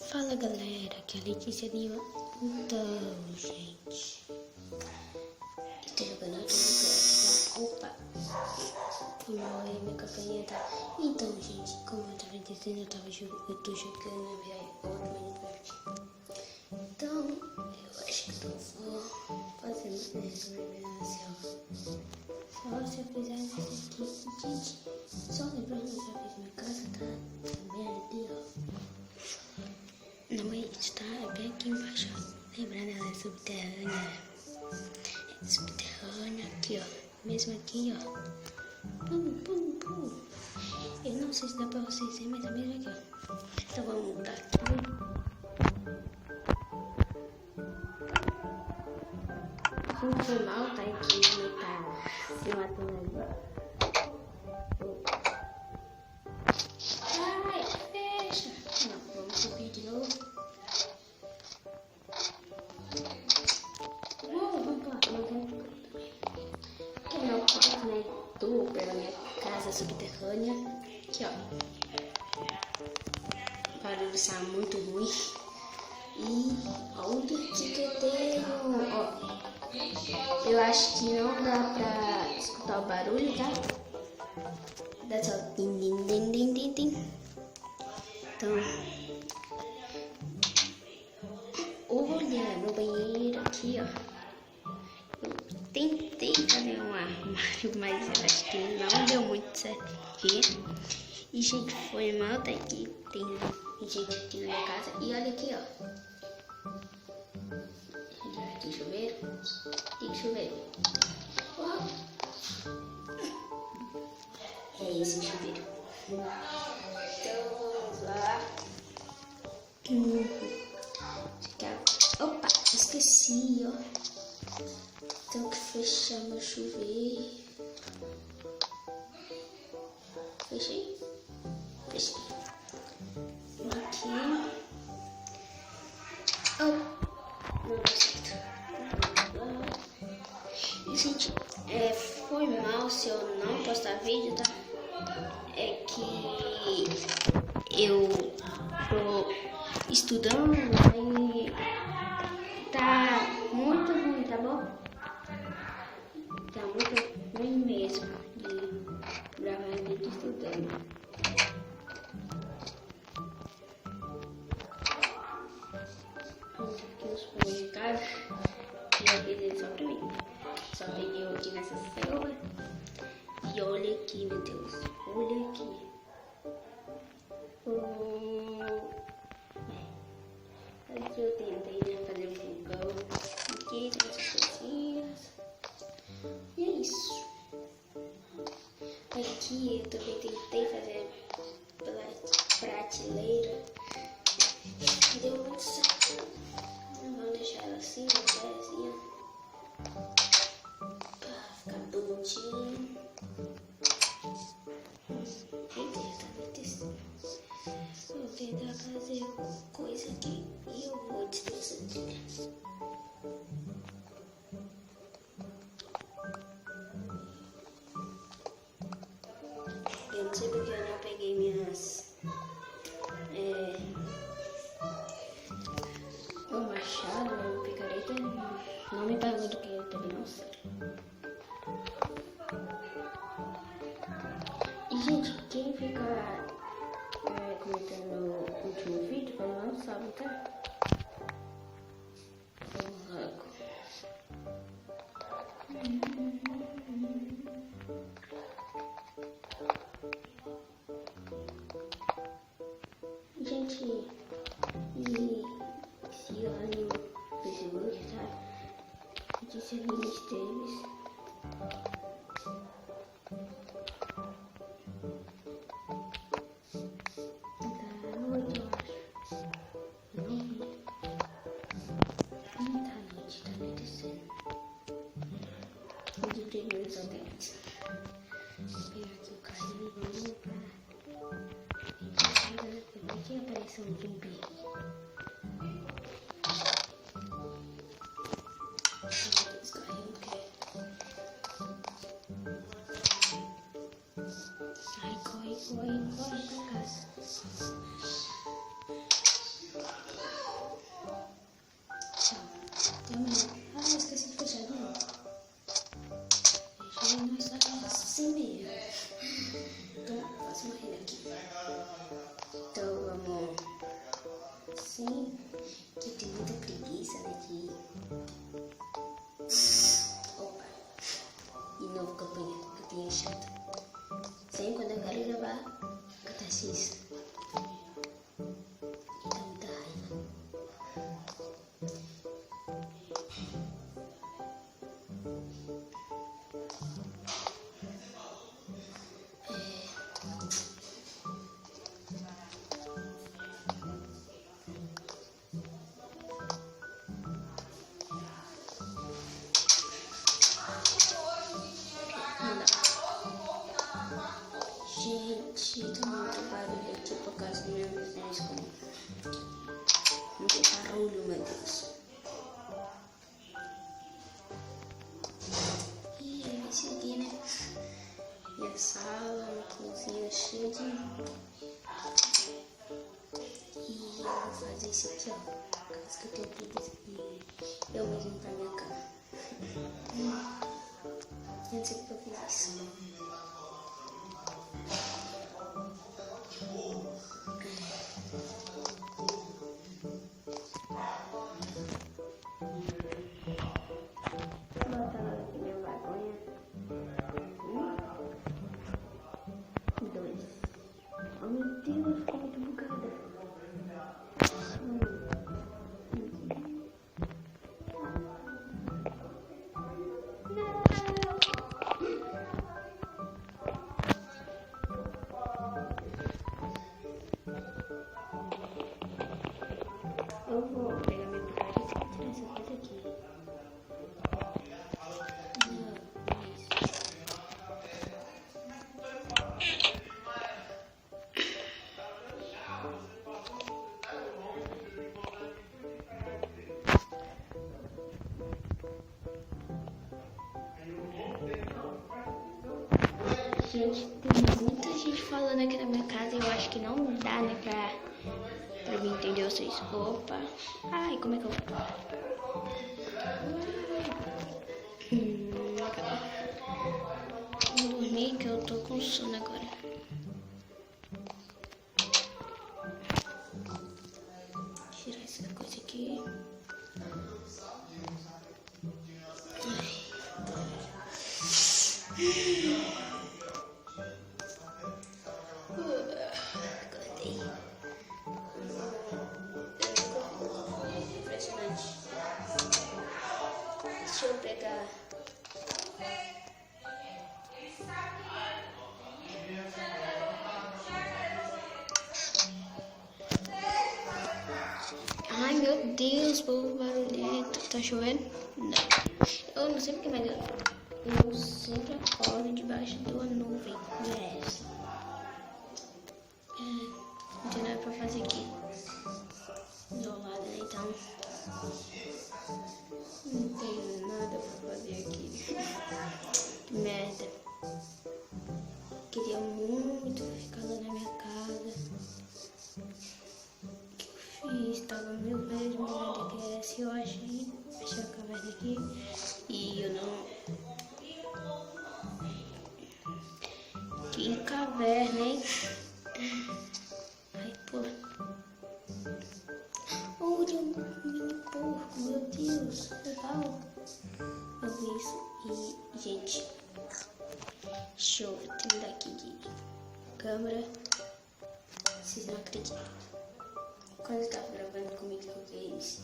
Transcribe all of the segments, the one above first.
Fala galera, aqui é a Letícia Lima. Então, gente, estou jogando aqui no Minecraft, tá? Opa! Foi mal aí, minha campainha tá. Então, gente, como eu tava dizendo, eu tô jogando a Minecraft. Então, eu acho que eu vou fazer mais assim, ó. Só se eu fizer isso aqui, gente. Só lembrando que eu já fiz minha casa, tá? Também ali, ó. Não é isso, tá? É bem aqui embaixo, ó. Lembrando, ela é subterrânea. É subterrânea aqui, ó. Mesmo aqui, ó. Pum, pum, pum. Eu não sei se dá pra vocês verem, mas é mesmo aqui, ó. Então vamos mudar aqui. Gente, foi mal, tá aqui, tá se matando ali. Ai, fecha. Não, vamos subir de novo. Vamos lá, aqui é meu quarto, né? Tô pela minha casa subterrânea. Aqui, ó. O barulho está muito ruim. E onde que eu tenho, ó. Eu acho que não dá pra escutar o barulho, tá? Dá só din, din, din, din, din, din. Então, olha no banheiro aqui, ó. Eu tentei fazer um armário, mas eu acho que não deu muito certo aqui. E, gente, foi mal, tá aqui. Tem gente aqui na minha casa. E olha aqui, ó. Tem chuveiro? Tem chuveiro. Uau. É esse chuveiro. Então vamos lá. Opa, esqueci, ó. Tenho que fechar meu chuveiro. Fechei? Fechei. Aqui. Oh. Não deu certo. E, gente, foi mal se eu não postar vídeo, tá? É que eu tô estudando e tá muito ruim, tá bom? Tá muito ruim mesmo de gravar vídeo estudando. Aqui os supermercados e aqui dele só pra mim. Só peguei aqui nessa selva. E olha aqui, meu Deus. Olha aqui. Aqui eu tentei fazer um fogão. Aqui tem essas coisinhas. E é isso. Aqui eu também tentei fazer prateleira. Deu muito certo. Vamos deixar ela assim, pezinha. Pra ficar bonitinho. Vou tentar fazer alguma coisa aqui e eu vou descer. Eu não sei porque eu não peguei minhas o machado, o picareta. Não me pergunto o que eu também não sei. E, gente, quem fica comentando no último vídeo, eu não sabe, tá? Gente, e se olha no Facebook, tá? Letícia Lima Esteves. Meus dentes. Vou pegar aqui o carrinho e vamos limpar. Aqui apareceu um zumbi. Esse carrinho Ai, corre pra casa. quase morrendo aqui. Então vamos assim, que tem muita preguiça daqui. Opa, de novo campainha chata. Sempre quando eu quero gravar, acontece isso. E dá muita raiva. Gente, tá muito barulho aqui por causa do meu vizinho escuro. Muito barulho, meu Deus. E aí vai seguir, né? Minha sala, minha cozinha cheia de... E eu vou fazer isso aqui, ó. Caso que eu tenho preguiça e eu mesmo pra minha cama. Eu não sei porque eu fiz isso. Oh meu Deus, ficou muito bugada. Eu vou pegar minha porcaria e tirar essa coisa aqui. Gente, tem muita gente falando aqui na minha casa e eu acho que não dá, né, pra mim entender vocês. Opa! Ai, como é que eu vou dormir que eu tô com sono agora. Tirar essa coisa aqui. Deixa eu pegar. Ai meu Deus, povo barulhento. Tá chovendo? Não. Eu não sei porque, mas eu sempre acordo debaixo de uma nuvem. Yes. Não tem nada pra fazer aqui. Isolada, né? Então. Não tenho nada pra fazer aqui. Que merda. Queria muito ficar lá na minha casa. O que eu fiz? Tava 1000 vezes melhor do que essa. Eu achei a caverna aqui. E eu não. Que caverna, hein? Ai, pô. Olha um mini porco, meu Deus, legal. Eu vi isso e, gente, deixa eu tentar aqui de câmera. Vocês não acreditam. Quando eu estava gravando comigo, eu vi isso.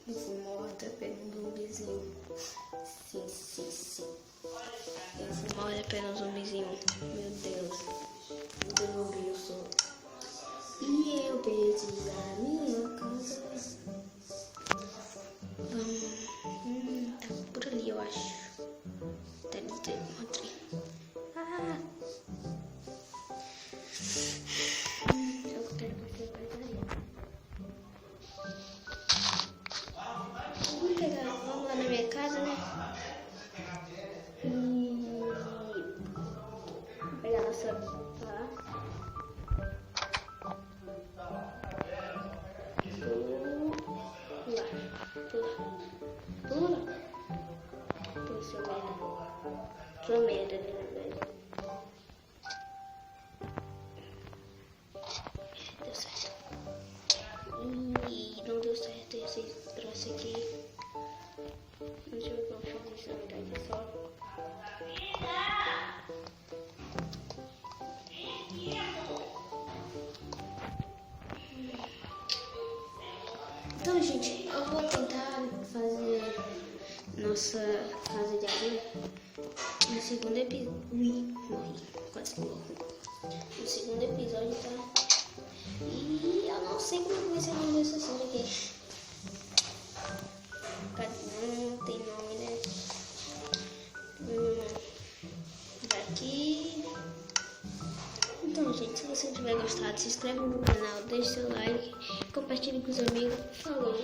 Eu fui morta pelo zumbizinho. Sim. Eu fui morta pelo zumbizinho. Meu Deus. Meu Deus, eu sou. E eu perdi a minha casa. Tá por ali, eu acho. Deve ter uma trem. Eu quero que você vai ali. Vamos lá na minha casa, né? E pegar nossa pá. Pula. Pula, seu merda. Sua merda, na verdade. Então, gente, eu vou tentar fazer nossa casa de areia no segundo episódio. Morri, quase que morri. No segundo episódio, tá? E eu não sei como vai ser o nome dessa série aqui. Não tem nome, né? Daqui. Então, gente, se você tiver gostado, se inscreve no canal, deixe seu like, compartilhe com os amigos. Falou!